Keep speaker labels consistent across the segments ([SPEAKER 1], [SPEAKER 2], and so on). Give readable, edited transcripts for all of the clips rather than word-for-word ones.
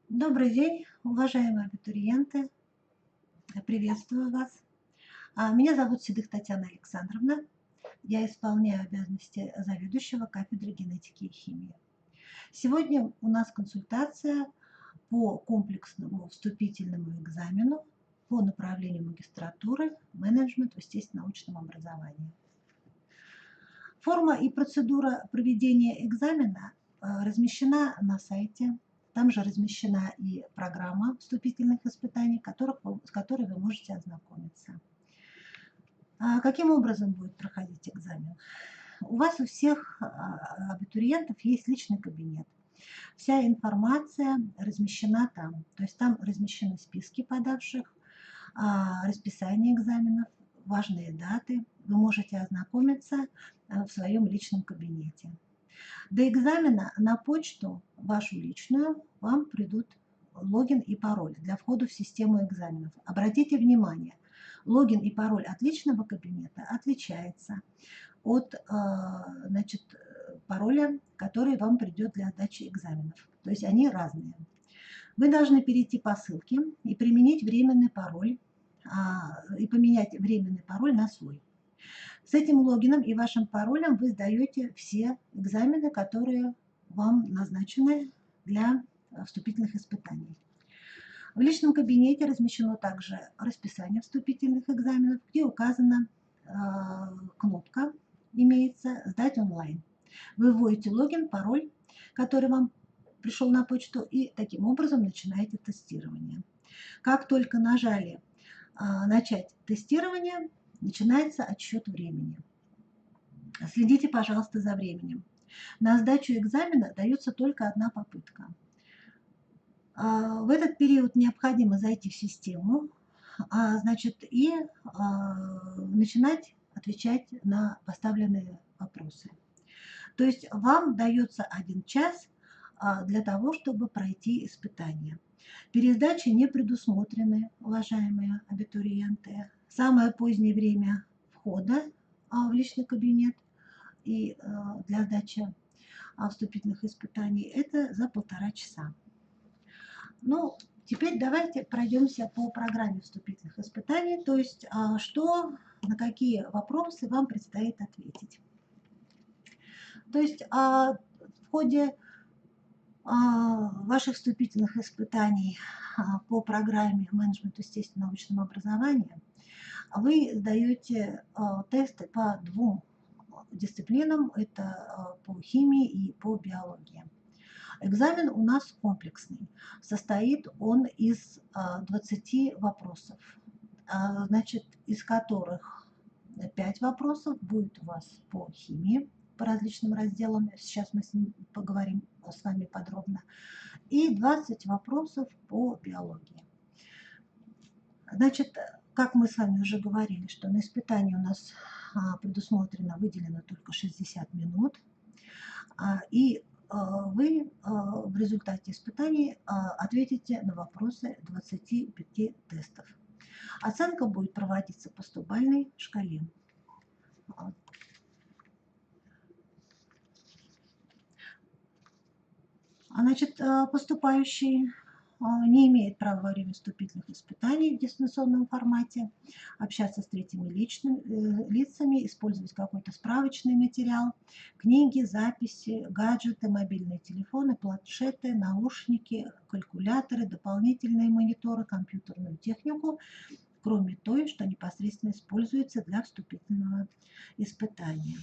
[SPEAKER 1] Добрый день, уважаемые абитуриенты. Я приветствую вас. Меня зовут Седых Татьяна Александровна. Я исполняю обязанности заведующего кафедры генетики и химии. Сегодня у нас консультация по комплексному вступительному экзамену по направлению магистратуры менеджмент в естественно-научном образовании. Форма и процедура проведения экзамена размещена на сайте. Там же размещена и программа вступительных испытаний, с которой вы можете ознакомиться. Каким образом будет проходить экзамен? У вас у всех абитуриентов есть личный кабинет. Вся информация размещена там. То есть там размещены списки подавших, расписание экзаменов, важные даты. Вы можете ознакомиться в своем личном кабинете. До экзамена на почту вашу личную вам придут логин и пароль для входа в систему экзаменов. Обратите внимание, логин и пароль от личного кабинета отличается от пароля, который вам придет для отдачи экзаменов. То есть они разные. Вы должны перейти по ссылке и применить временный пароль, и поменять временный пароль на свой. С этим логином и вашим паролем вы сдаете все экзамены, которые вам назначены для вступительных испытаний. В личном кабинете размещено также расписание вступительных экзаменов, где указана кнопка, имеется «Сдать онлайн». Вы вводите логин, пароль, который вам пришел на почту, и таким образом начинаете тестирование. Как только нажали «Начать тестирование», начинается отсчет времени. Следите, пожалуйста, за временем. На сдачу экзамена дается только одна попытка. В этот период необходимо зайти в систему, и начинать отвечать на поставленные вопросы. То есть вам дается 1 час для того, чтобы пройти испытание. Пересдачи не предусмотрены, уважаемые абитуриенты. Самое позднее время входа в личный кабинет и для сдачи вступительных испытаний – это за 1,5 часа. Ну, теперь давайте пройдемся по программе вступительных испытаний, то есть на какие вопросы вам предстоит ответить. То есть в ходе ваших вступительных испытаний по программе менеджмент в естественно-научном образовании вы сдаете тесты по 2 дисциплинам, это по химии и по биологии. Экзамен у нас комплексный, состоит он из 20 вопросов, из которых 5 вопросов будет у вас по химии, по различным разделам, сейчас мы поговорим с вами подробно, и 20 вопросов по биологии. Как мы с вами уже говорили, что на испытании у нас выделено только 60 минут, и вы в результате испытаний ответите на вопросы 25 тестов. Оценка будет проводиться по 100-бальной шкале. Поступающий не имеет права во время вступительных испытаний в дистанционном формате общаться с третьими лицами, использовать какой-то справочный материал, книги, записи, гаджеты, мобильные телефоны, планшеты, наушники, калькуляторы, дополнительные мониторы, компьютерную технику, кроме той, что непосредственно используется для вступительного испытания.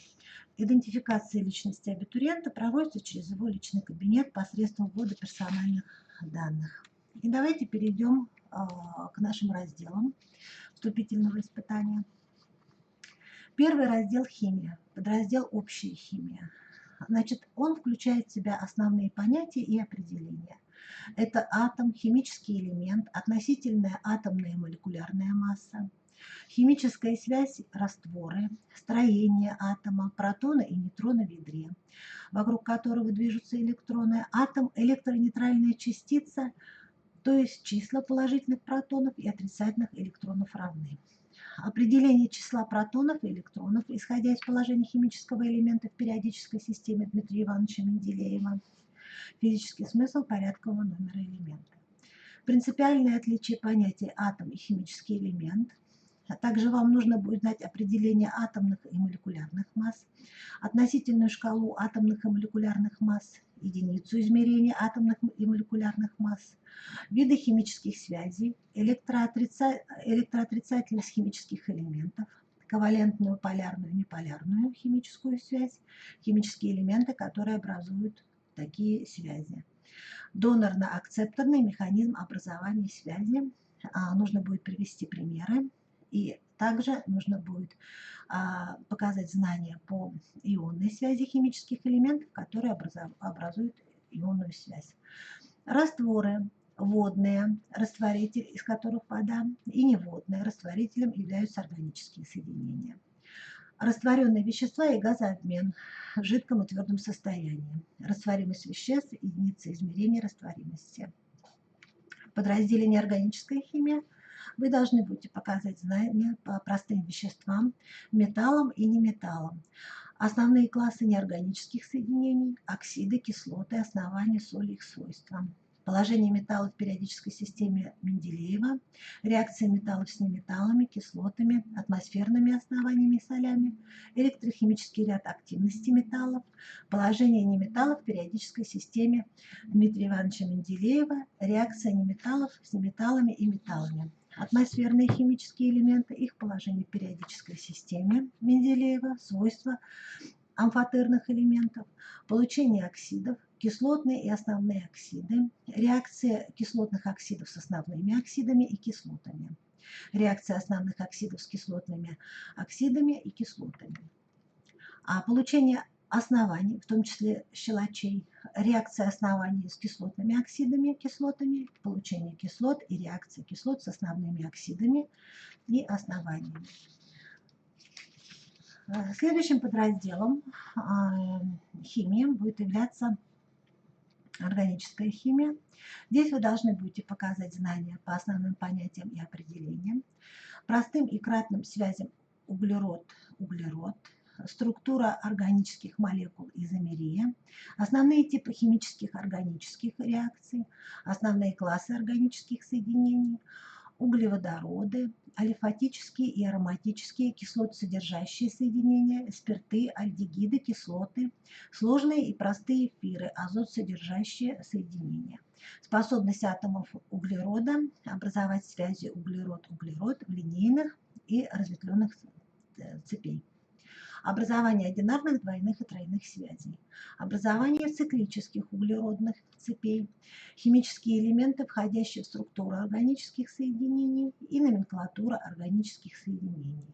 [SPEAKER 1] Идентификация личности абитуриента проводится через его личный кабинет посредством ввода персональных данных. И давайте перейдем к нашим разделам вступительного испытания. Первый раздел – химия, подраздел «Общая химия». Он включает в себя основные понятия и определения. Это атом, химический элемент, относительная атомная и молекулярная масса, химическая связь, растворы, строение атома, протоны и нейтроны в ядре, вокруг которого движутся электроны, атом, электронейтральная частица, то есть числа положительных протонов и отрицательных электронов равны. Определение числа протонов и электронов, исходя из положения химического элемента в периодической системе Дмитрия Ивановича Менделеева. Физический смысл порядкового номера элемента. Принципиальное отличие понятий атом и химический элемент. А также вам нужно будет знать определение атомных и молекулярных масс, относительную шкалу атомных и молекулярных масс, единицу измерения атомных и молекулярных масс, виды химических связей, электроотрицательность химических элементов, ковалентную, полярную, неполярную химическую связь, химические элементы, которые образуют такие связи. Донорно-акцепторный механизм образования связи. Нужно будет привести примеры. И также нужно будет показать знания по ионной связи химических элементов, которые образуют ионную связь. Растворы водные, растворитель, из которых вода, и неводные, растворителем являются органические соединения. Растворенные вещества и газообмен в жидком и твердом состоянии. Растворимость веществ, единица измерения растворимости. В подразделе неорганическая химия вы должны будете показать знания по простым веществам, металлам и неметаллам. Основные классы неорганических соединений, оксиды, кислоты, основания, соли, их свойства. Положение металлов в периодической системе Менделеева, реакции металлов с неметаллами, кислотами, атмосферными основаниями и солями, электрохимический ряд активности металлов, положение неметаллов в периодической системе Дмитрия Ивановича Менделеева, реакция неметаллов с неметаллами и металлами. Атмосферные химические элементы, их положение в периодической системе Менделеева, свойства амфотерных элементов, получение оксидов, кислотные и основные оксиды, реакция кислотных оксидов с основными оксидами и кислотами, реакция основных оксидов с кислотными оксидами и кислотами, получение оснований, в том числе щелочей, реакция оснований с кислотными оксидами, кислотами, получение кислот и реакция кислот с основными оксидами и основаниями. Следующим подразделом химии будет являться органическая химия. Здесь вы должны будете показать знания по основным понятиям и определениям, простым и кратным связям углерод-углерод, структура органических молекул изомерия, основные типы химических органических реакций, основные классы органических соединений, углеводороды, алифатические и ароматические кислотосодержащие соединения, спирты, альдегиды, кислоты, сложные и простые эфиры, азотсодержащие соединения. Способность атомов углерода образовать связи углерод-углерод в линейных и разветвленных цепей. Образование одинарных, двойных и тройных связей. Образование циклических углеродных цепей. Химические элементы, входящие в структуру органических соединений, и номенклатура органических соединений.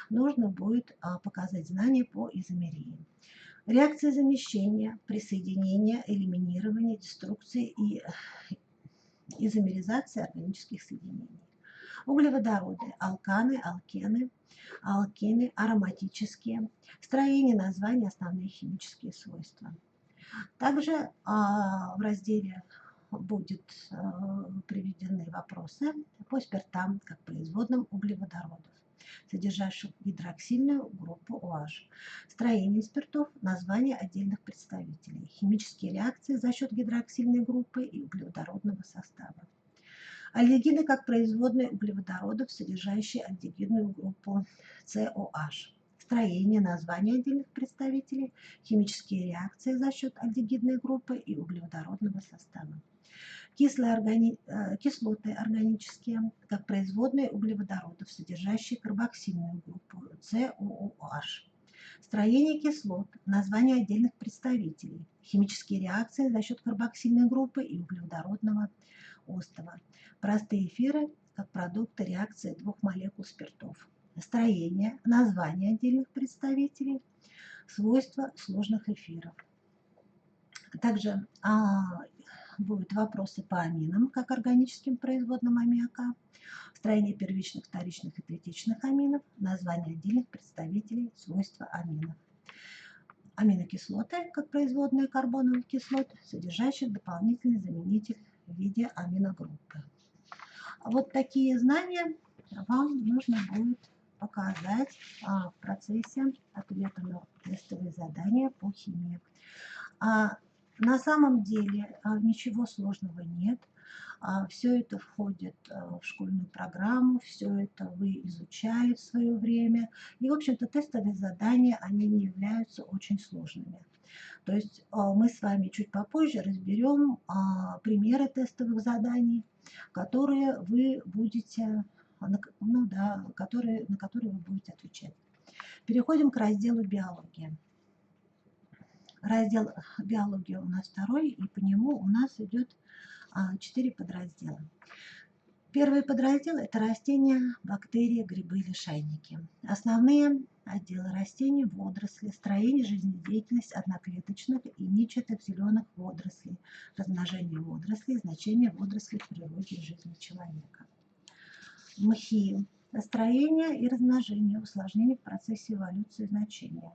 [SPEAKER 1] Нужно будет показать знания по изомерии. Реакция замещения, присоединения, элиминирования, деструкции и изомеризации органических соединений. Углеводороды, алканы, алкены, алкины, ароматические, строение, названия, основные химические свойства. Также в разделе будут приведены вопросы по спиртам, как производным углеводородов, содержащих гидроксильную группу OH. Строение спиртов, название отдельных представителей, химические реакции за счет гидроксильной группы и углеводородного состава. Альдегиды как производные углеводородов, содержащие альдегидную группу COH. Строение, название отдельных представителей, химические реакции за счет альдегидной группы и углеводородного состава. Кислоты органические как производные углеводородов, содержащие карбоксильную группу COOH. Строение кислот, название отдельных представителей, химические реакции за счет карбоксильной группы и углеводородного остова. Простые эфиры как продукты реакции двух молекул спиртов. Строение, название отдельных представителей, свойства сложных эфиров. Также будут вопросы по аминам, как органическим производным аммиака, строение первичных, вторичных и третичных аминов, название отдельных представителей, свойства аминов. Аминокислоты, как производные карбоновых кислот, содержащих дополнительный заменитель в виде аминогруппы. Вот такие знания вам нужно будет показать в процессе ответа на тестовые задания по химии. На самом деле ничего сложного нет. Все это входит в школьную программу, все это вы изучали в свое время. И, в общем-то, тестовые задания, они не являются очень сложными. То есть мы с вами чуть попозже разберем примеры тестовых заданий, которые вы будете, ну да, на которые вы будете отвечать. Переходим к разделу биология. Раздел биология у нас второй, и по нему у нас идет 4 подраздела. Первый подраздел – это растения, бактерии, грибы, лишайники. Основные отделы растений – водоросли, строение, жизнедеятельность одноклеточных и ничатых зеленых водорослей, размножение водорослей, значение водорослей в природе и жизни человека. Мхи – строение и размножение, усложнение в процессе эволюции значения.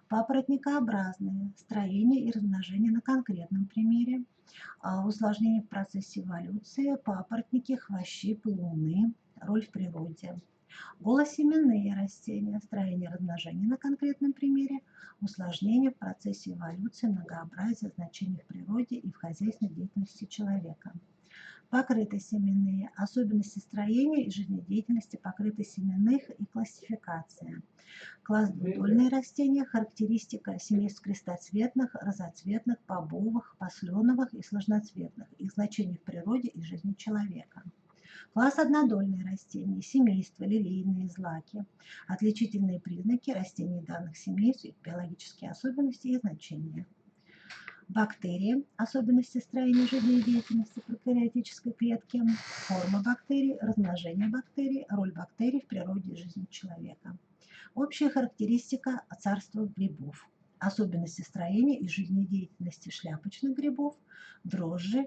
[SPEAKER 1] Папоротникообразные – строение и размножение на конкретном примере. Усложнение в процессе эволюции, папоротники, хвощи, плуны, роль в природе. Голосеменные растения, строение и размножение на конкретном примере, усложнение в процессе эволюции, многообразие значений в природе и в хозяйственной деятельности человека. Покрытосеменные, особенности строения и жизнедеятельности покрытосеменных и классификация. Класс двудольные растения, характеристика семейств крестоцветных, разоцветных, бобовых, посленовых и сложноцветных, их значение в природе и жизни человека. Класс однодольные растения, семейства, лилейные, злаки, отличительные признаки растений данных семейств, их биологические особенности и значения. Бактерии, особенности строения жизнедеятельности прокариотической клетки, форма бактерий, размножение бактерий, роль бактерий в природе и жизни человека. Общая характеристика царства грибов. Особенности строения и жизнедеятельности шляпочных грибов, дрожжи,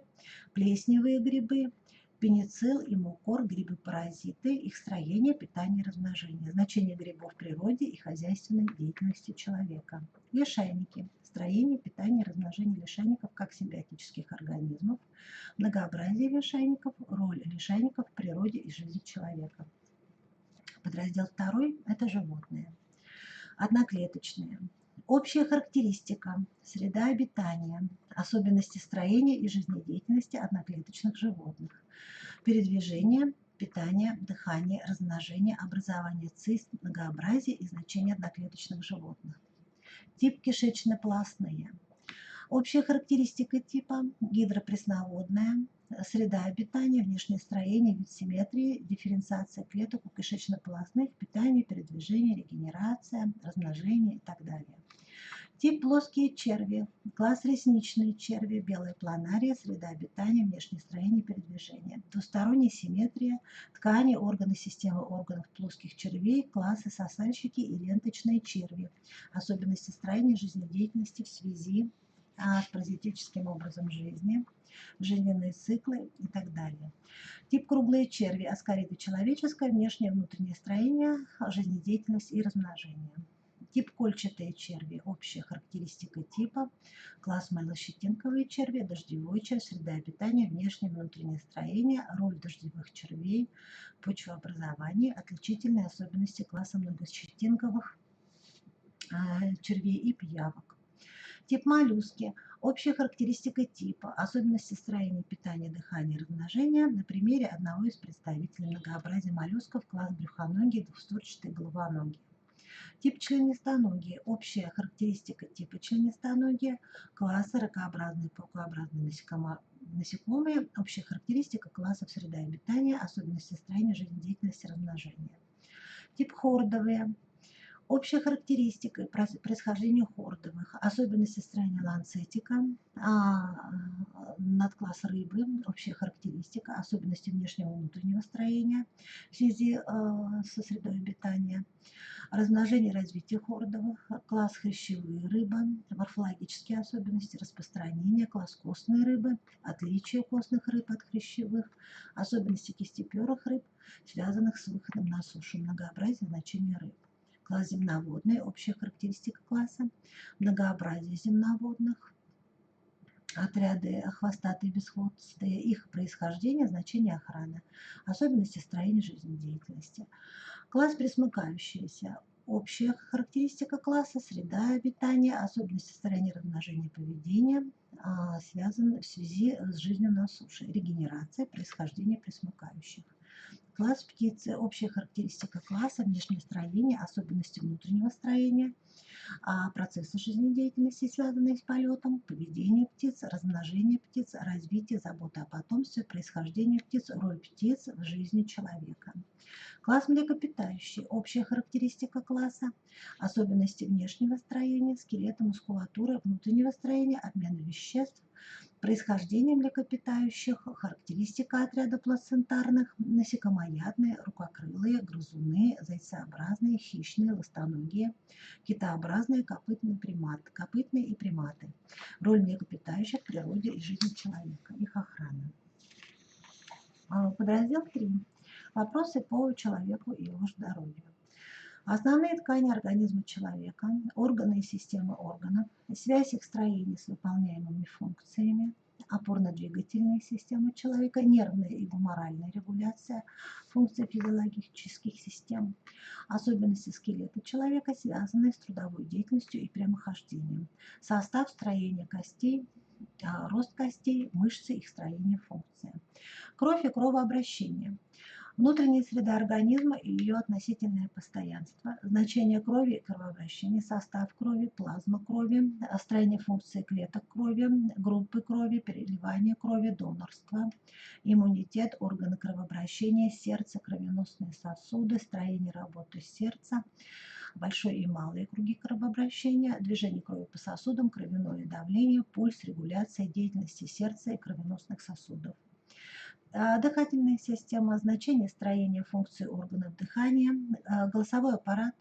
[SPEAKER 1] плесневые грибы, пеницилл и мукор, грибы-паразиты, их строение, питание, размножение, значение грибов в природе и хозяйственной деятельности человека. Лишайники. Строение, питание, размножение лишайников как симбиотических организмов, многообразие лишайников, роль лишайников в природе и жизни человека. Подраздел второй – это животные. Одноклеточные. Общая характеристика, среда обитания, особенности строения и жизнедеятельности одноклеточных животных, передвижение, питание, дыхание, размножение, образование цист, многообразие и значение одноклеточных животных. Тип кишечно-полостные. Общая характеристика типа – гидропресноводная, среда обитания, внешнее строение, вид симметрии, дифференциация клеток у кишечно-полостных, питание, передвижение, регенерация, размножение и так далее. Тип плоские черви, класс ресничные черви, белая планария, среда обитания, внешнее строение, передвижение. Двусторонняя симметрия, ткани, органы системы органов плоских червей, классы сосальщики и ленточные черви. Особенности строения жизнедеятельности в связи с паразитическим образом жизни, жизненные циклы и так далее. Тип круглые черви, аскариды человеческое, внешнее и внутреннее строение, жизнедеятельность и размножение. Тип кольчатые черви, общая характеристика типа, класс мылощетинковые черви, дождевой червь, среда обитания, внешнее и внутреннее строение, роль дождевых червей, почвообразование, отличительные особенности класса многощетинковых червей и пиявок. Тип моллюски. Общая характеристика типа, особенности строения, питания, дыхания, размножения на примере одного из представителей многообразия моллюсков, класс брюхоногие, двустворчатые головоногие. Тип членистоногие. Общая характеристика типа членистоногие, класса ракообразные, паукообразные насекомые, общая характеристика классов среда обитания, особенности строения, жизнедеятельности, размножения. Тип хордовые. Общая характеристика происхождения хордовых, особенности строения ланцетика, надкласс рыбы, общая характеристика, особенности внешнего и внутреннего строения в связи со средой обитания, размножение и развитие хордовых, класс хрящевые рыбы, морфологические особенности распространения, класс костные рыбы, отличие костных рыб от хрящевых, особенности кистеперых рыб, связанных с выходом на сушу, многообразие значения рыб. Класс земноводные, общая характеристика класса, многообразие земноводных, отряды хвостатые, бесхвостые, их происхождение, значение охраны, особенности строения жизнедеятельности. Класс пресмыкающиеся, Общая характеристика класса, среда обитания, особенности строения, размножения, поведения, связаны в связи с жизнью на суше, регенерация, происхождение пресмыкающих. Класс птицы, общая характеристика класса, внешнее строение, особенности внутреннего строения, процессы жизнедеятельности, связанные с полетом, поведение птиц, размножение птиц, развитие, забота о потомстве, происхождение птиц, роль птиц в жизни человека. Класс млекопитающие. Общая характеристика класса. Особенности внешнего строения, скелета, мускулатуры, внутреннего строения, обмена веществ, происхождение млекопитающих, характеристика отряда плацентарных, насекомоядные, рукокрылые, грызуны, зайцеобразные, хищные, ластоногие, китообразные, копытные и приматы. Роль млекопитающих в природе и жизни человека, их охрана. Подраздел 3. Вопросы по человеку и его здоровью. Основные ткани организма человека, органы и системы органов, связь их строения с выполняемыми функциями, опорно-двигательная система человека, нервная и гуморальная регуляция, функции физиологических систем, особенности скелета человека, связанные с трудовой деятельностью и прямохождением, состав строения костей, рост костей, мышцы, их строение, функция. Кровь и кровообращение. Внутренняя среда организма и ее относительное постоянство, значение крови и кровообращения, состав крови, плазма крови, строение функции клеток крови, группы крови, переливание крови, донорство, иммунитет, органы кровообращения, сердце, кровеносные сосуды, строение работы сердца, большой и малые круги кровообращения, движение крови по сосудам, кровяное давление, пульс, регуляция деятельности сердца и кровеносных сосудов. Дыхательная система, значение строения функций органов дыхания, голосовой аппарат,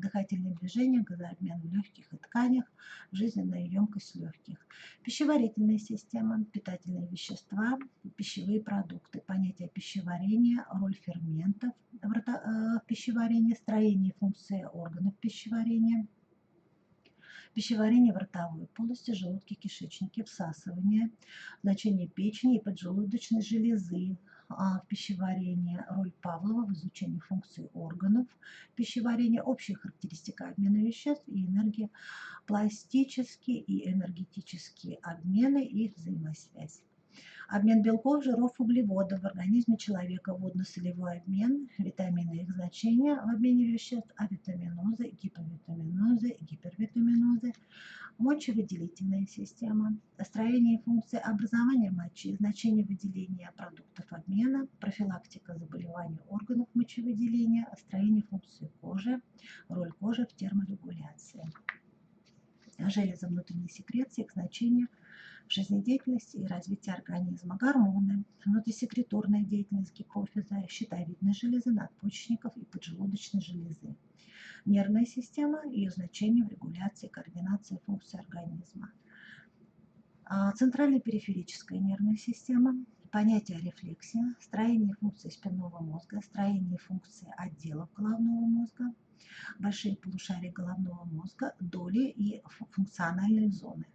[SPEAKER 1] дыхательные движения, газообмен в легких и тканях, жизненная емкость легких. Пищеварительная система, питательные вещества, пищевые продукты, понятие пищеварения, роль ферментов в пищеварении, строение и функции органов пищеварения. Пищеварение в ротовой полости, желудке, кишечнике, всасывание, значение печени и поджелудочной железы в пищеварении, роль Павлова в изучении функций органов пищеварения, общая характеристика обмена веществ и энергии, пластические и энергетические обмены и их взаимосвязь. Обмен белков, жиров, углеводов в организме человека, водно-солевой обмен, витамины и их значения в обмене веществ, авитаминозы, гиповитаминозы, гипервитаминозы, мочевыделительная система, строение и функции образования мочи, значение выделения продуктов обмена, профилактика заболеваний органов мочевыделения, строение функции кожи, роль кожи в терморегуляции. Железы внутренней секреции, их значение в жизнедеятельности и развитии организма, гормоны, внутрисекреторная деятельность гипофиза, щитовидной железы, надпочечников и поджелудочной железы, нервная система и ее значение в регуляции и координации функций организма, центральная периферическая нервная система, понятие рефлексии, строение функций спинного мозга, строение функций отделов головного мозга, большие полушария головного мозга, доли и функциональные зоны.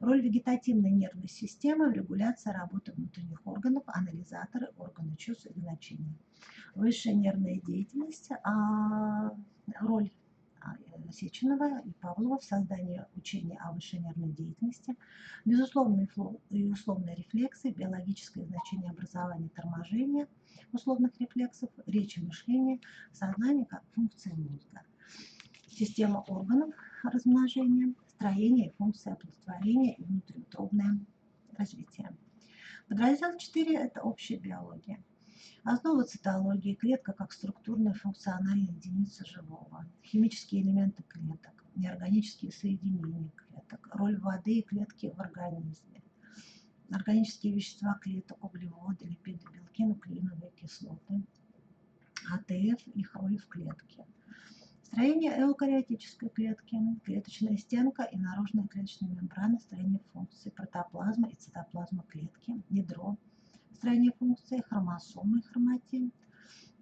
[SPEAKER 1] Роль вегетативной нервной системы в регуляции работы внутренних органов, анализаторы, органы чувств и значений. Высшая нервная деятельность, роль Сеченова и Павлова в создании учения о высшей нервной деятельности, безусловные и условные рефлексы, биологическое значение образования торможения условных рефлексов, речь и мышление, сознание как функция мозга. Система органов размножения, строение и функции оплодотворения и внутриутробное развитие. Подраздел 4 – это общая биология. Основа цитологии – клетка как структурная функциональная единица живого. Химические элементы клеток, неорганические соединения клеток, роль воды и клетки в организме. Органические вещества клеток, углеводы, липиды, белки, нуклеиновые кислоты. АТФ, их роль в клетке. Строение эукариотической клетки, клеточная стенка и наружная клеточная мембрана, строение функций, протоплазма и цитоплазма клетки, ядро, строение функций, хромосомы и хроматин,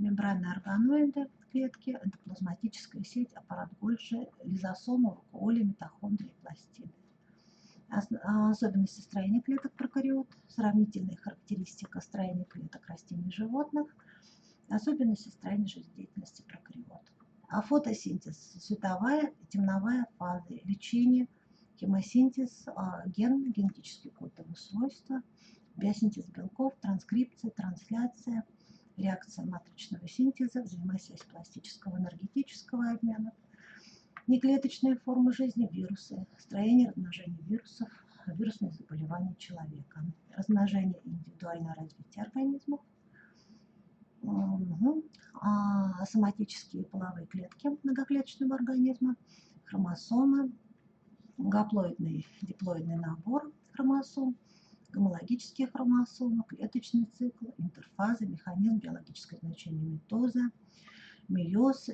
[SPEAKER 1] мембранные органоиды клетки, эндоплазматическая сеть, аппарат Гольджи, лизосомы, руколи, митохондрии, пластиды. Особенности строения клеток прокариот, сравнительная характеристика строения клеток растений и животных, особенности строения жизнедеятельности прокариот. А фотосинтез, световая и темновая фазы, лечение, хемосинтез, генетические кодовые свойства, биосинтез белков, транскрипция, трансляция, реакция матричного синтеза, взаимосвязь пластического энергетического обмена, неклеточные формы жизни, вирусы, строение размножения вирусов, вирусные заболевания человека, размножение и индивидуальное развитие организмов, соматические половые клетки многоклеточного организма, хромосомы, гаплоидный, диплоидный набор хромосом, гомологические хромосомы, клеточный цикл, интерфазы, механизм, биологическое значение митоза, мейоз,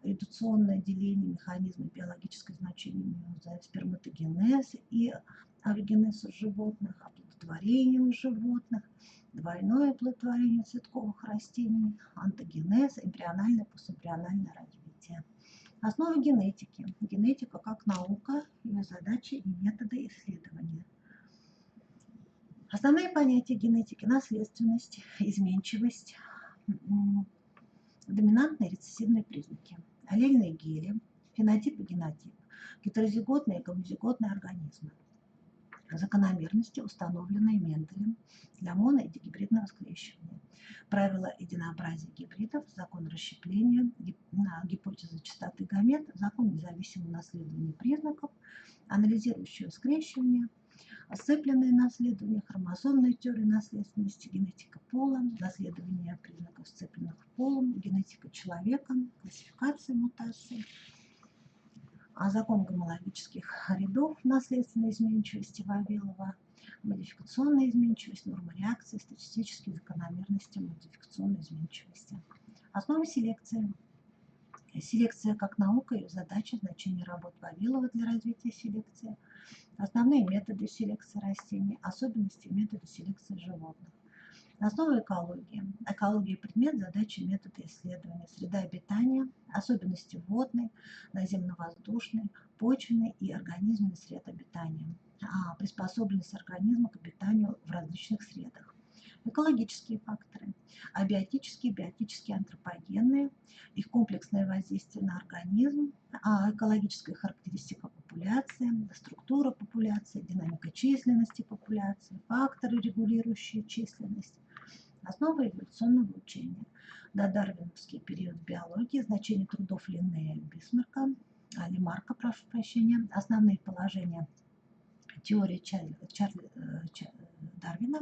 [SPEAKER 1] редукционное деление, механизмы, биологическое значение мейоза, сперматогенез и орогенез у животных, оплодотворение у животных, двойное оплодотворение цветковых растений, антогенез, эмбриональное, постэмбриональное развитие. Основы генетики. Генетика как наука, ее задачи и методы исследования. Основные понятия генетики: наследственность, изменчивость, доминантные и рецессивные признаки, аллельные гели, фенотип и генотип, гетерозиготные и гомозиготные организмы, закономерности, установленные Менделем для моно- и дигибридного скрещивания, правила единообразия гибридов, закон расщепления, гипотеза частоты гамет, закон независимого наследования признаков, анализирующего скрещивания, осцепленное наследование, хромосомная теория наследственности, генетика пола, наследование признаков, сцепленных полом, генетика человека, классификация мутаций, закон гомологических рядов, наследственной изменчивости Вавилова, модификационная изменчивость, нормы реакции, статистические закономерности модификационной изменчивости. Основы селекции. Селекция как наука, ее задача, значение работ Вавилова для развития селекции, основные методы селекции растений, особенности метода селекции животных. Основы экологии. Экология – предмет, задачи, методы исследования, среда обитания, особенности водной, наземно-воздушной, почвенной и организменной сред обитания, приспособленность организма к обитанию в различных средах. Экологические факторы. Абиотические, биотические, антропогенные, их комплексное воздействие на организм, экологическая характеристика популяции, структура популяции, динамика численности популяции, факторы, регулирующие численность. Основы эволюционного учения. Додарвиновский период биологии, значение трудов Линнея и Лемарка, прошу прощения, основные положения теории Дарвина,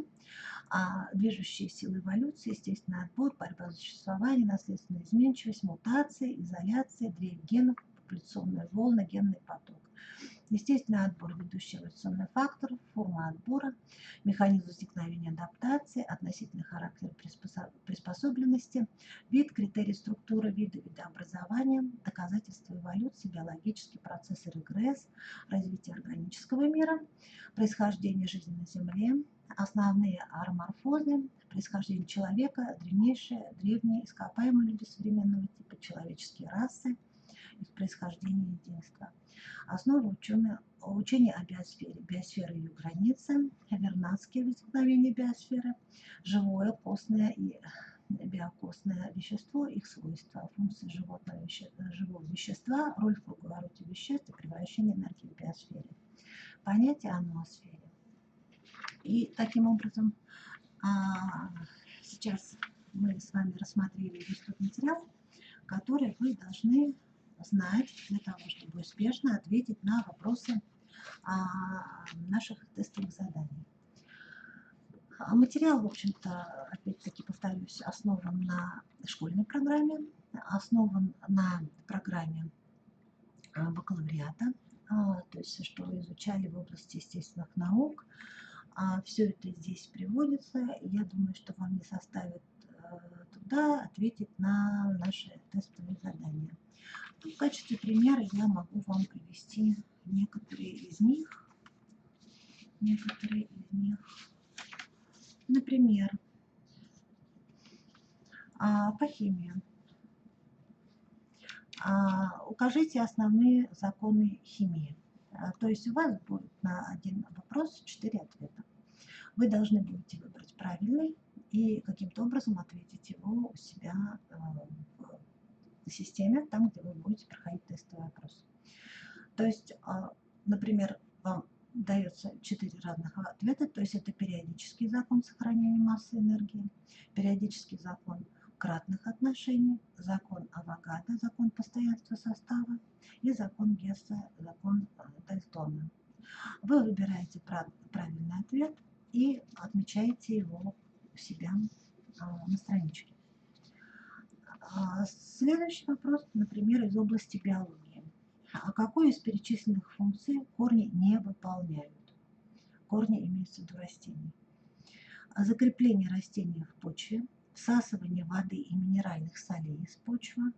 [SPEAKER 1] движущие силы эволюции, естественный отбор, борьба за существование, наследственная изменчивость, мутации, изоляция, дрейф генов, популяционные волны, генный поток. Естественный отбор, ведущий эволюционный фактор, форма отбора, механизм возникновения адаптации, относительный характер приспособленности, вид, критерий структуры вида, видообразования, доказательства эволюции, биологический процесс и регресс, развитие органического мира, происхождение жизни на Земле, основные ароморфозы, происхождение человека, древние ископаемые люди современного типа, человеческие расы, их происхождение и единство. Основы учения о биосфере, биосфера и ее границы, вернадские возникновения биосферы, живое, костное и биокостное вещество, их свойства, функции живого вещества, роль в круговороте веществ и превращение энергии в биосфере. Понятие о ноосфере. И таким образом сейчас мы с вами рассмотрели весь тот материал, который вы должны знать для того, чтобы успешно ответить на вопросы наших тестовых заданий. Материал, в общем-то, опять-таки повторюсь, основан на школьной программе, основан на программе бакалавриата, то есть что вы изучали в области естественных наук. Все это здесь приводится. Я думаю, что вам не составит труда ответить на наши тестовые задания. В качестве примера я могу вам привести некоторые из них. Например, по химии. Укажите основные законы химии. То есть у вас будет на один вопрос 4 ответа. Вы должны будете выбрать правильный и каким-то образом ответить его у себя системе, там, где вы будете проходить тестовый вопрос. То есть, например, вам дается 4 разных ответа, то есть это периодический закон сохранения массы энергии, периодический закон кратных отношений, закон Авогадро, закон постоянства состава и закон Гесса, закон Дальтона. Вы выбираете правильный ответ и отмечаете его у себя на страничке. Следующий вопрос, например, из области биологии. А какую из перечисленных функций корни не выполняют? Корни имеются в виду растений. Закрепление растения в почве, всасывание воды и минеральных солей из почвы,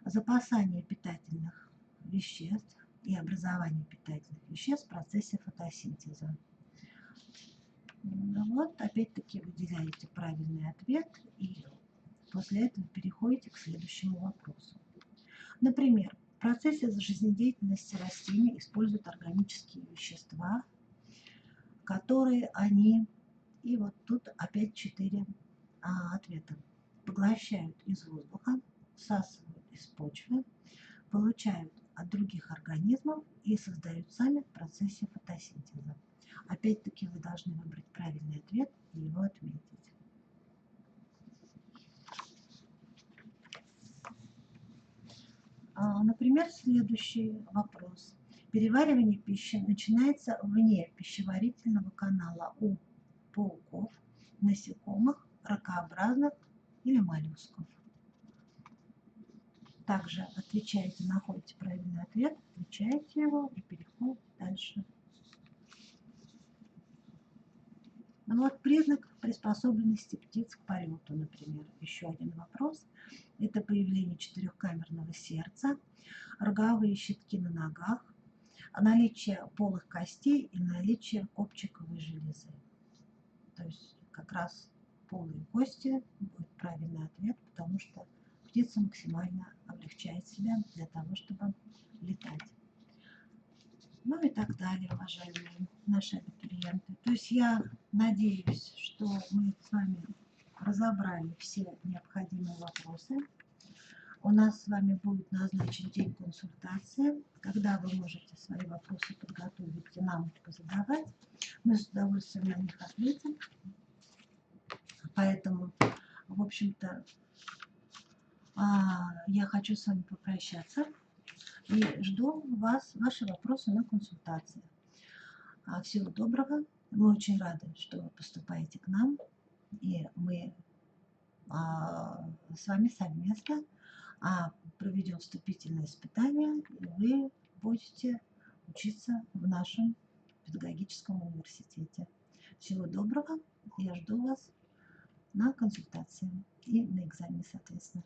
[SPEAKER 1] запасание питательных веществ и образование питательных веществ в процессе фотосинтеза. Вот, опять-таки выделяете правильный ответ и после этого переходите к следующему вопросу. Например, в процессе жизнедеятельности растений используют органические вещества, которые они, и вот тут опять 4 ответа, поглощают из воздуха, всасывают из почвы, получают от других организмов и создают сами в процессе фотосинтеза. Опять-таки вы должны выбрать правильный ответ и его отметить. Например, следующий вопрос. Переваривание пищи начинается вне пищеварительного канала у пауков, насекомых, ракообразных или моллюсков. Также отвечаете, находите правильный ответ, отвечаете его и переходите дальше. Ну вот признак приспособленности птиц к полету, например. Еще один вопрос. Это появление четырехкамерного сердца, роговые щитки на ногах, наличие полых костей и наличие копчиковой железы. То есть как раз полые кости будет правильный ответ, потому что птица максимально облегчает себя для того, чтобы летать. Ну и так далее, уважаемые наши абитуриенты. То есть я надеюсь, что мы с вами разобрали все необходимые вопросы. У нас с вами будет назначен день консультации, когда вы можете свои вопросы подготовить и нам позадавать. Мы с удовольствием на них ответим. Поэтому, в общем-то, я хочу с вами попрощаться и жду вас, ваши вопросы на консультации. Всего доброго. Мы очень рады, что вы поступаете к нам, и мы с вами совместно проведем вступительные испытания, и вы будете учиться в нашем педагогическом университете. Всего доброго. Я жду вас на консультации и на экзамене, соответственно.